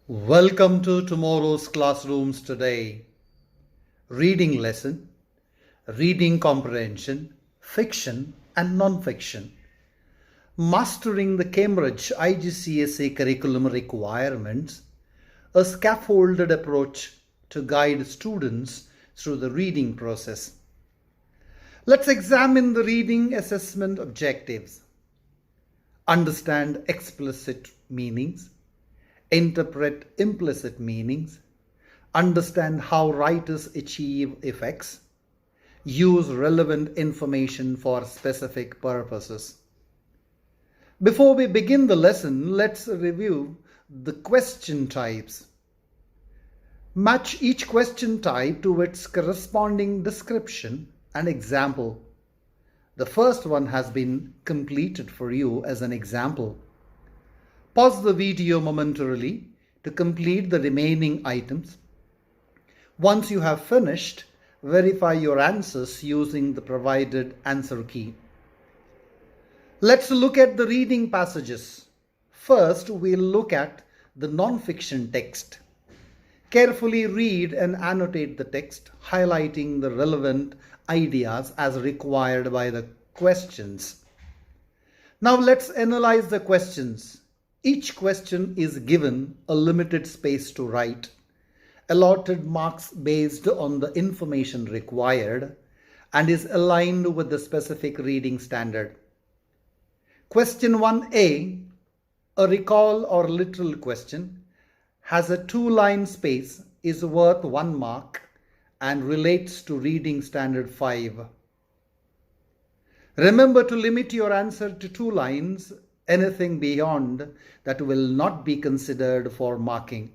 Welcome to tomorrow's classrooms today. Reading lesson, reading comprehension, fiction and non-fiction. Mastering the Cambridge IGCSE curriculum requirements, a scaffolded approach to guide students through the reading process. Let's examine the reading assessment objectives. Understand explicit meanings. Interpret implicit meanings, understand how writers achieve effects, use relevant information for specific purposes. Before we begin the lesson, let's review the question types. Match each question type to its corresponding description and example. The first one has been completed for you as an example. Pause the video momentarily to complete the remaining items. Once you have finished, verify your answers using the provided answer key. Let's look at the reading passages. First, we'll look at the non-fiction text. Carefully read and annotate the text, highlighting the relevant ideas as required by the questions. Now let's analyze the questions. Each question is given a limited space to write, allotted marks based on the information required, and is aligned with the specific reading standard. Question 1A, a recall or literal question, has a 2-line space, is worth 1 mark, and relates to reading standard 5. Remember to limit your answer to 2 lines. Anything beyond that will not be considered for marking.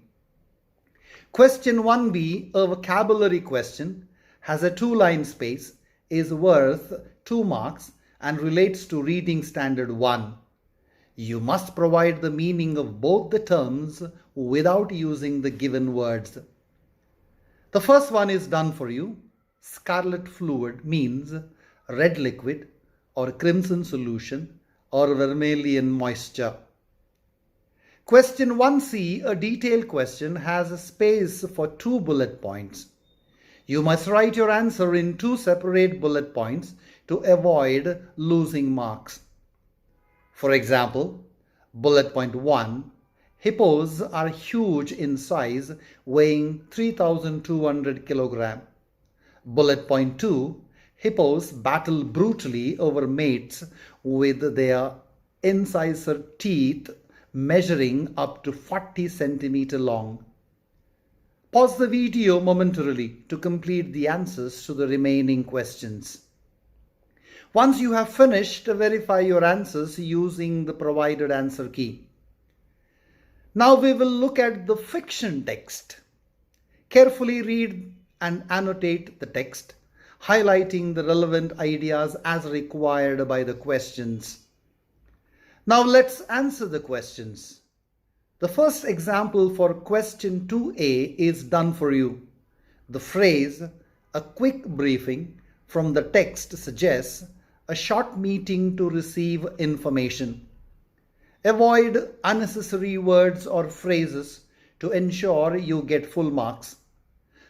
Question 1B, a vocabulary question, has a 2-line space, is worth 2 marks and relates to reading standard 1. You must provide the meaning of both the terms without using the given words. The first one is done for you. Scarlet fluid means red liquid or crimson solution or vermilion moisture. Question 1C, a detailed question, has a space for 2 bullet points. You must write your answer in 2 separate bullet points to avoid losing marks. For example, bullet point 1, hippos are huge in size, weighing 3,200 kg. Bullet point 2, hippos battle brutally over mates with their incisor teeth measuring up to 40 centimeters long. Pause the video momentarily to complete the answers to the remaining questions. Once you have finished, verify your answers using the provided answer key. Now we will look at the fiction text. Carefully read and annotate the text, highlighting the relevant ideas as required by the questions. Now let's answer the questions. The first example for question 2A is done for you. The phrase, a quick briefing, from the text suggests a short meeting to receive information. Avoid unnecessary words or phrases to ensure you get full marks.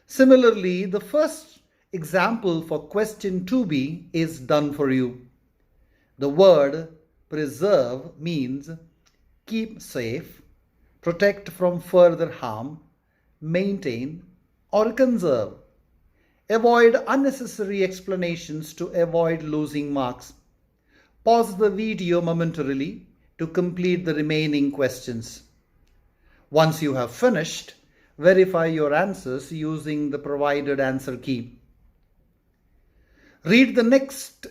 Similarly, the first example for question 2B is done for you. The word preserve means keep safe, protect from further harm, maintain, or conserve. Avoid unnecessary explanations to avoid losing marks. Pause the video momentarily to complete the remaining questions. Once you have finished, verify your answers using the provided answer key. Read the next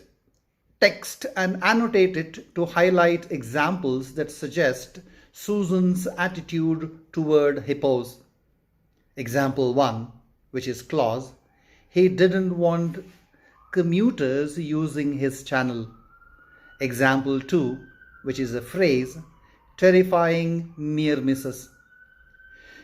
text and annotate it to highlight examples that suggest Susan's attitude toward hippos. Example 1, which is clause, he didn't want commuters using his channel. Example 2, which is a phrase, terrifying near misses.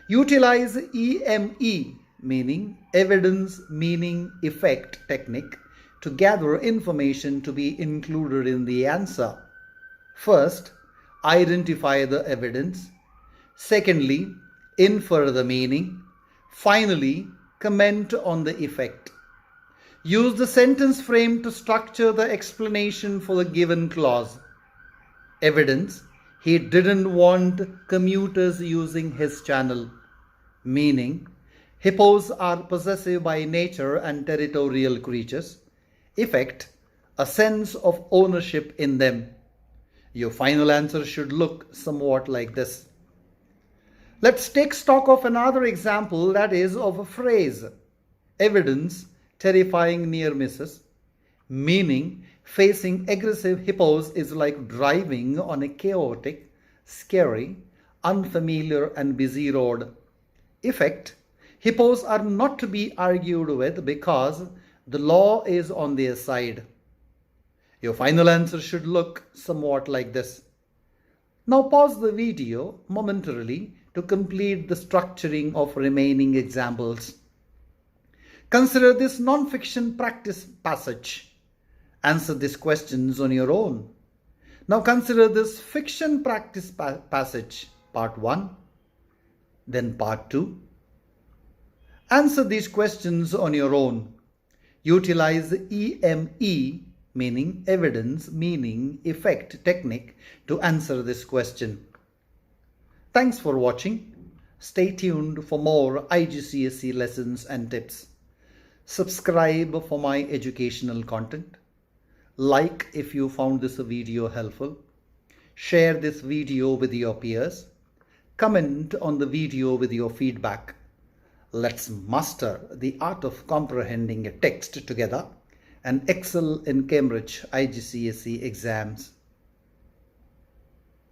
Utilize EME, meaning evidence, meaning, effect technique to gather information to be included in the answer. First, identify the evidence. Secondly, infer the meaning, finally, comment on the effect. Use the sentence frame to structure the explanation for the given clause. Evidence: he didn't want commuters using his channel. Meaning: hippos are possessive by nature and territorial creatures. Effect: a sense of ownership in them. Your final answer should look somewhat like this. Let's take stock of another example, that is of a phrase. Evidence: terrifying near misses. Meaning: facing aggressive hippos is like driving on a chaotic, scary, unfamiliar and busy road. Effect: hippos are not to be argued with because the law is on their side. Your final answer should look somewhat like this. Now pause the video momentarily to complete the structuring of remaining examples. Consider this non-fiction practice passage. Answer these questions on your own. Now consider this fiction practice passage, part 1, then part 2. Answer these questions on your own. Utilize EME, meaning evidence, meaning, effect technique to answer this question. Thanks for watching. Stay tuned for more IGCSE lessons and tips. Subscribe for my educational content. Like if you found this video helpful. Share this video with your peers. Comment on the video with your feedback. Let's master the art of comprehending a text together and excel in Cambridge IGCSE exams.